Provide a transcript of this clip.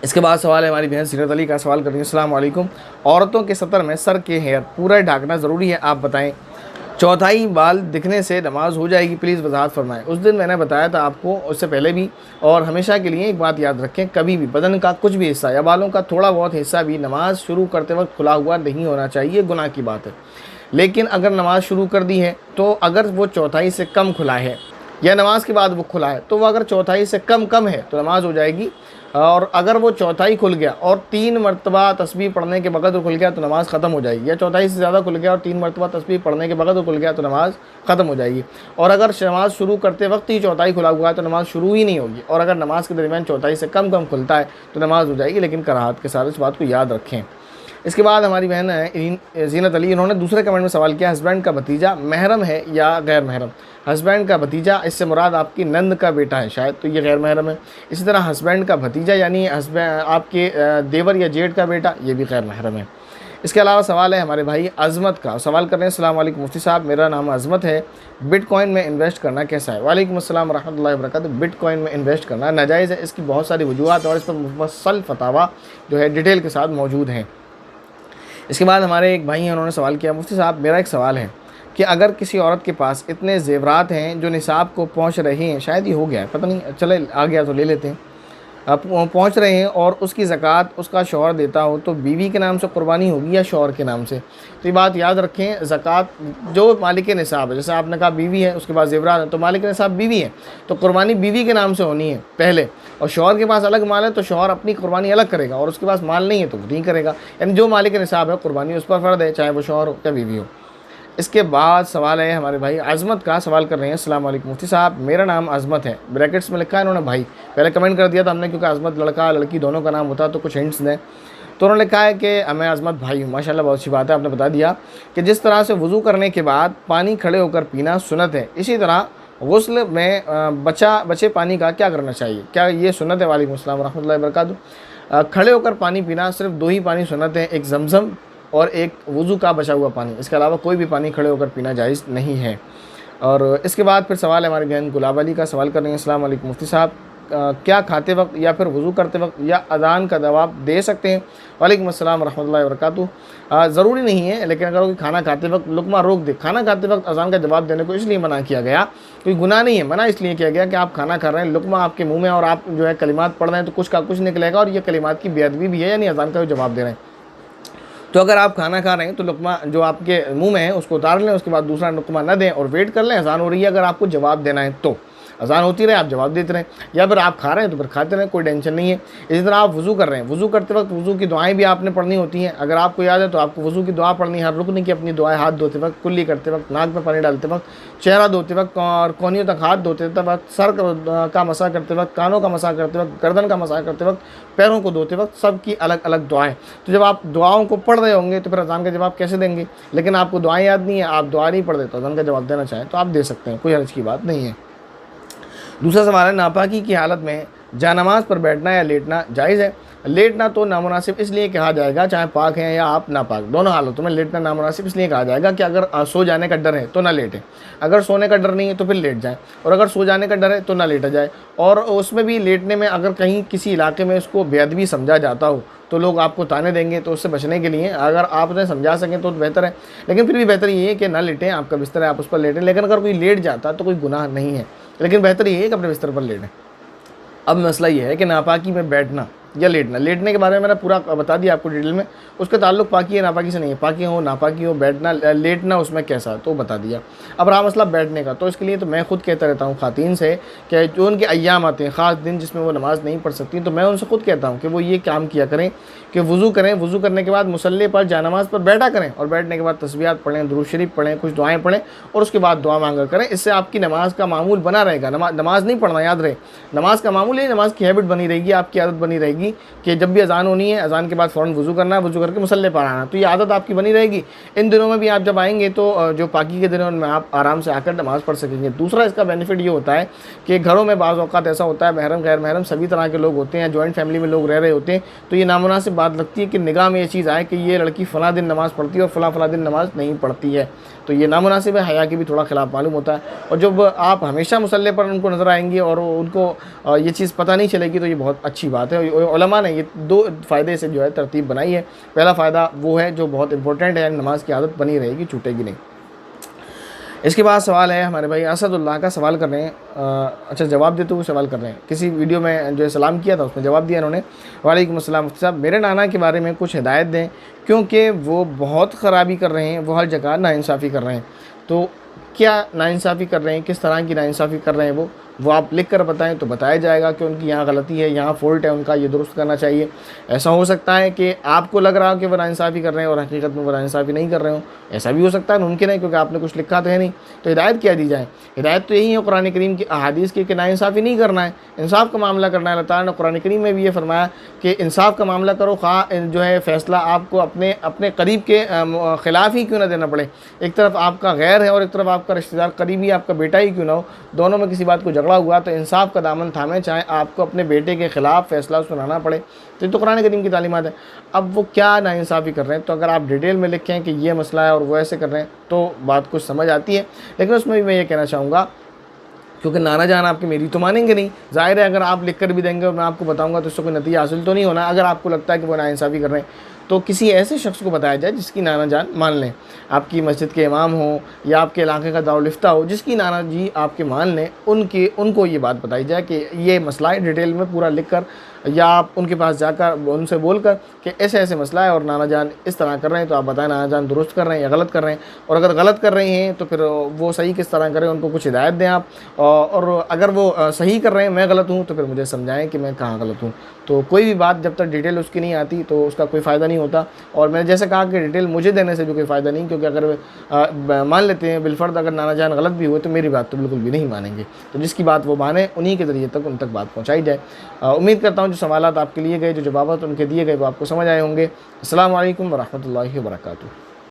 इसके बाद सवाल है हमारी बहन सीरत अली का, सवाल कर रही है अस्सलाम वालेकुम, औरतों के सतर में सर के हेयर पूरा ढाकना ज़रूरी है, आप बताएं। चौथाई बाल दिखने से नमाज हो जाएगी, प्लीज़ वजाहत फरमाएं। उस दिन मैंने बताया था आपको, उससे पहले भी, और हमेशा के लिए एक बात याद रखें, कभी भी बदन का कुछ भी हिस्सा या बालों का थोड़ा बहुत हिस्सा भी नमाज शुरू करते वक्त खुला हुआ नहीं होना चाहिए, गुनाह की बात है। लेकिन अगर नमाज शुरू कर दी है तो अगर वो चौथाई से कम खुला है या नमाज के बाद वो खुला है, तो वो अगर चौथाई से कम है तो नमाज हो जाएगी। और अगर वो चौथाई खुल गया और 3 मरतबा तस्बीह पढ़ने के बगैर खुल गया तो नमाज़ ख़त्म हो जाएगी, या चौथाई से ज़्यादा खुल गया और 3 मरतबा तस्बीह पढ़ने के बगैर खुल गया तो नमाज़ ख़त्म हो जाएगी। और अगर नमाज़ शुरू करते वक्त ही चौथाई खुला हुआ है तो नमाज़ शुरू ही नहीं होगी, और अगर नमाज के दरमियान चौथाई से कम खुलता है तो नमाज़ हो जाएगी, लेकिन कराहत के साथ इस बात को याद रखें। इसके बाद हमारी बहन है जीनत अली, इन्होंने दूसरे कमेंट में सवाल किया, हस्बैंड का भतीजा महरम है या गैर महरम। हस्बैंड का भतीजा, इससे मुराद आपकी नंद का बेटा है शायद, तो ये गैर महरम है। इसी तरह हस्बैंड का भतीजा यानी हस्बैंड आपके देवर या जेठ का बेटा, ये भी गैर महरम है। इसके अलावा सवाल है हमारे भाई अज़मत का, सवाल कर रहे हैं अस्सलाम वालेकुम मुफ्ती साहब, मेरा नाम अज़मत है, बिटकॉइन में इन्वेस्ट करना कैसा है। वालेकुम अस्सलाम रहमतुल्लाहि व बरकातहू। बिटकॉइन में इन्वेस्ट करना नाजायज़ है, इसकी बहुत सारी वजूहात और इस पर मुफस्सल फतावा जो है डिटेल के साथ मौजूद हैं। इसके बाद हमारे एक भाई हैं, उन्होंने सवाल किया, मुफ्ती साहब मेरा एक सवाल है कि अगर किसी औरत के पास इतने ज़ेवरात हैं जो निसाब को पहुंच रहे हैं, शायद ये हो गया है, पता नहीं, चले आ गया तो ले लेते हैं, अब पहुंच रहे हैं और उसकी ज़कात उसका शौहर देता हो, तो बीवी के नाम से कुर्बानी होगी या शौहर के नाम से। तो ये बात याद रखें, ज़कात जो मालिक निसाब है, जैसे आपने कहा बीवी है, उसके बाद ज़ेवरात है, तो मालिक निसाब बीवी है, तो कुर्बानी बीवी के नाम से होनी है पहले, और शौहर के पास अलग माल है तो शौहर अपनी कुर्बानी अलग करेगा, और उसके पास माल नहीं है तो वो नहीं करेगा, यानी जो मालिक निसाब है कुर्बानी उस पर फ़र्द है, चाहे वो शौहर हो या बीवी हो। इसके बाद सवाल है हमारे भाई अज़मत का, सवाल कर रहे हैं अस्सलाम वालेकुम मुफ्ती साहब, मेरा नाम अज़मत है, ब्रैकेट्स में लिखा है इन्होंने भाई, पहले कमेंट कर दिया था हमने क्योंकि अज़मत लड़का लड़की दोनों का नाम होता तो कुछ हिंट्स दें, तो उन्होंने लिखा है कि मैं अज़मत भाई हूँ। माशाल्लाह बहुत अच्छी बात है, आपने बता दिया कि जिस तरह से वज़ू करने के बाद पानी खड़े होकर पीना सुन्नत है, इसी तरह गुस्ल में बचे पानी का क्या करना चाहिए, क्या ये सुन्नत है। वालेकुम अस्सलाम रहमतुल्लाहि व बरकातहू। खड़े होकर पानी पीना, सिर्फ 2 ही पानी सुन्नत है, एक ज़मज़म और एक वज़ू का बचा हुआ पानी, इसके अलावा कोई भी पानी खड़े होकर पीना जायज़ नहीं है। और इसके बाद फिर सवाल है हमारी बहन गुलाब अली का, सवाल कर रही हैं अस्सलाम वालेकुम मुफ्ती साहब, क्या खाते वक्त या फिर वज़ू करते वक्त या अज़ान का जवाब दे सकते हैं। वालेकुम अस्सलाम रहमतुल्लाहि व बरकातहू। ज़रूरी नहीं है, लेकिन अगर कोई खाना खाते वक्त लुक़मा रोक दे, खाना खाते वक्त अज़ान का जवाब देने को इसलिए मना किया गया, कोई गुनाह नहीं है, मना इसलिए किया गया कि आप खाना खा रहे हैं, लुक़मा आपके मुँह में और आप जो है कलिमात पढ़ रहे हैं तो कुछ का कुछ निकलेगा, और ये कलिमात की बेअदबी भी है, यानी अज़ान का जवाब दे रहे हैं। तो अगर आप खाना खा रहे हैं तो लुक़मा जो आपके मुंह में है उसको उतार लें, उसके बाद दूसरा लुक़मा न दें और वेट कर लें, अज़ान हो रही है, अगर आपको जवाब देना है तो अज़ान होती रहे आप जवाब देते रहें, या फिर आप खा रहे हैं तो फिर खाते रहें, कोई टेंशन नहीं है। इसी तरह आप वज़ू कर रहे हैं, वज़ू करते वक्त वज़ू की दुआएं भी आपने पढ़नी होती हैं, अगर आपको याद है तो आपको वज़ू की दुआ पढ़नी है, हर रुकन की अपनी दुआएं, हाथ धोते वक्त, कुल्ली करते वक्त, नाक में पानी डालते वक्त, चेहरा धोते वक्त और कोहनियों तक हाथ धोते वक्त, सर का मसा करते वक्त, कानों का मसा करते वक्त, गर्दन का मसा करते वक्त, पैरों को धोते वक्त, सबकी अलग अलग दुआएं। तो जब आप दुआओं को पढ़ रहे होंगे तो फिर अज़ान का जवाब कैसे देंगे, लेकिन आपको दुआएं याद नहीं है, आप दुआ नहीं पढ़ रहे तो अज़ान का जवाब देना चाहें तो आप दे सकते हैं, कोई हर्ज की बात नहीं है। दूसरा सवाल है, नापाकी की हालत में जानमाज पर बैठना या लेटना जायज़ है। लेटना तो नामुनासिब इसलिए कहा जाएगा, चाहे पाक हैं या आप नापाक, दोनों हालतों में लेटना नामुनासिब इसलिए कहा जाएगा कि अगर सो जाने का डर है तो ना लेटें, अगर सोने का डर नहीं है तो फिर लेट जाएं, और अगर सो जाने का डर है तो ना लेटा जाए। और उसमें भी लेटने में अगर कहीं किसी इलाके में उसको बेअदबी समझा जाता हो तो लोग आपको ताने देंगे, तो उससे बचने के लिए अगर आप उन्हें समझा सकें तो बेहतर है, लेकिन फिर भी बेहतर ये है कि ना लेटें, आपका बिस्तर है आप उस पर लेटें, लेकिन अगर कोई लेट जाता तो कोई गुनाह नहीं है, लेकिन बेहतर ये है कि अपने बिस्तर पर लेटें। अब मसला ये है कि नापाकी में बैठना या लेटना, लेटने के बारे में मैंने पूरा बता दिया आपको डिटेल में, उसका ताल्लुक पाकी है नापाकी से नहीं है, पाकी हो नापाकी हो, बैठना लेटना उसमें कैसा तो बता दिया। अब रहा मसला बैठने का, तो इसके लिए तो मैं खुद कहता रहता हूँ ख़ातीन से कि जो उनके अय्याम आते हैं, ख़ास दिन जिसमें वो नमाज़ नहीं पढ़ सकती, तो मैं उनसे खुद कहता हूँ कि वो ये काम किया करें कि वज़ू करें, वज़ू करने के बाद मुसल्ले पर जानमाज़ पर बैठा करें, और बैठने के बाद तस्बीहात पढ़ें, दुरूद शरीफ पढ़ें, कुछ दुआएँ पढ़ें, और उसके बाद दुआ मांगा करें। इससे आपकी नमाज का मामूल बना रहेगा, नमाज नहीं पढ़ना याद रहे, नमाज का मामूल है, नमाज की हैबिट बनी रहेगी, आपकी आदत बनी रहेगी कि जब भी अज़ान होनी है, अज़ान के बाद फ़ौरन वज़ू करना है, वज़ू करके मुसल्ले पर आना, तो ये आदत आपकी बनी रहेगी। इन दिनों में भी आप जब आएंगे तो जो पाकी के दिनों में आप आराम से आकर नमाज़ पढ़ सकेंगे। दूसरा इसका बेनिफिट ये होता है कि घरों में बाज़ औक़ात ऐसा होता है, महरम गैर महरम सभी तरह के लोग होते हैं, जॉइंट फैमिली में लोग रह रहे होते हैं, तो ये नामुनासिब बात लगती है कि निगाह में ये चीज़ आए कि ये लड़की फ़लाँ दिन नमाज़ पढ़ती है और फ़लाँ दिन नमाज़ नहीं पढ़ती है, तो ये नामुनासिब है, हया की भी थोड़ा खिलाफ मालूम होता है। और जब आप हमेशा मुसल्ले पर उनको नज़र आएंगी और उनको ये चीज़ पता नहीं चलेगी तो ये बहुत अच्छी बात है, उलमा ने ये 2 फ़ायदे से जो है तरतीब बनाई है। पहला फ़ायदा वो है जो बहुत इंपॉर्टेंट है, नमाज की आदत बनी रहेगी, छूटेगी नहीं। इसके बाद सवाल है हमारे भाई असदुल्लाह का, सवाल कर रहे हैं, अच्छा जवाब देते हुए सवाल कर रहे हैं। किसी वीडियो में जो है सलाम किया था उसमें जवाब दिया इन्होंने। वालेकुम अस्सलाम मुफ्ती साहब, मेरे नाना के बारे में कुछ हिदायत दें क्योंकि वो बहुत ख़राबी कर रहे हैं, वो हर जगह नाइंसाफ़ी कर रहे हैं। तो क्या नाइंसाफ़ी कर रहे हैं, किस तरह की नाइंसाफ़ी कर रहे हैं वो आप लिख कर बताएं तो बताया जाएगा कि उनकी यहाँ गलती है, यहाँ फ़ॉल्ट है उनका, ये दुरुस्त करना चाहिए। ऐसा हो सकता है कि आपको लग रहा हो कि वो नाइंसाफ़ी कर रहे हैं और हकीकत में वो नाइंसाफ़ी नहीं कर रहे हो, ऐसा भी हो सकता है, मुमकिन है, क्योंकि आपने कुछ लिखा तो है नहीं। तो हिदायत क्या दी जाए? हिदायत तो यही है कुरान करीम की अहादीस की कि नाइंसाफ़ी नहीं करना है, इंसाफ का मामला करना है। अल्लाह ताला ने कुरान करीम में भी ये फरमाया कि इंसाफ का मामला करो, खा जो है फ़ैसला आपको अपने करीब के ख़िलाफ़ ही क्यों ना देना पड़े। एक तरफ आपका गैर है और एक तरफ आपका रिश्तेदार करीबी आपका बेटा ही क्यों ना हो, दोनों में किसी बात को झगड़ा हुआ तो इंसाफ का दामन थामे, चाहे आपको अपने बेटे के ख़िलाफ़ फ़ैसला सुनाना पड़े। तो ये तो कुरान करीम की तालीमात है। अब वो क्या नाइंसाफ़ी कर रहे हैं, तो अगर आप डिटेल में लिखें कि ये मसला है और वो ऐसे कर रहे हैं तो बात कुछ समझ आती है। लेकिन उसमें भी मैं ये कहना चाहूँगा, क्योंकि नाना जान आपकी मेरी तो मानेंगे नहीं, ज़ाहिर है अगर आप लिख कर भी देंगे और मैं आपको बताऊंगा तो इससे कोई नतीजा हासिल तो नहीं होना। अगर आपको लगता है कि वो नाइंसाफ़ी कर रहे हैं तो किसी ऐसे शख्स को बताया जाए जिसकी नाना जान मान लें, आपकी मस्जिद के इमाम हो या आपके इलाके का दारुल इफ्ता हो, जिसकी नाना जी आपके मान लें, उनको ये बात बताई जाए कि ये मसला है, डिटेल में पूरा लिख कर, या आप उनके पास जाकर उनसे बोलकर कि ऐसे ऐसे मसला है और नाना जान इस तरह कर रहे हैं, तो आप बताएं नाना जान दुरुस्त कर रहे हैं या गलत कर रहे हैं, और अगर गलत कर रहे हैं तो फिर वो सही किस तरह करें, उनको कुछ हिदायत दें आप। और अगर वो सही कर रहे हैं, मैं गलत हूँ, तो फिर मुझे समझाएं कि मैं कहाँ गलत हूँ। तो कोई भी बात जब तक डिटेल उसकी नहीं आती तो उसका कोई फ़ायदा नहीं होता। और मैंने जैसे कहा कि डिटेल मुझे देने से भी कोई फ़ायदा नहीं, क्योंकि अगर मान लेते हैं बिलफर्द अगर नाना जान गलत भी हुए तो मेरी बात तो बिल्कुल भी नहीं मानेंगे। तो जिसकी बात वो माने उन्हीं के ज़रिए तक उन तक बात पहुँचाई जाए। उम्मीद करता हूँ जो सवालात आपके लिए गए, जो जवाब उनके दिए गए वो आपको समझ आए होंगे। अस्सलाम वालेकुम व रहमतुल्लाहि व बरकातुहू।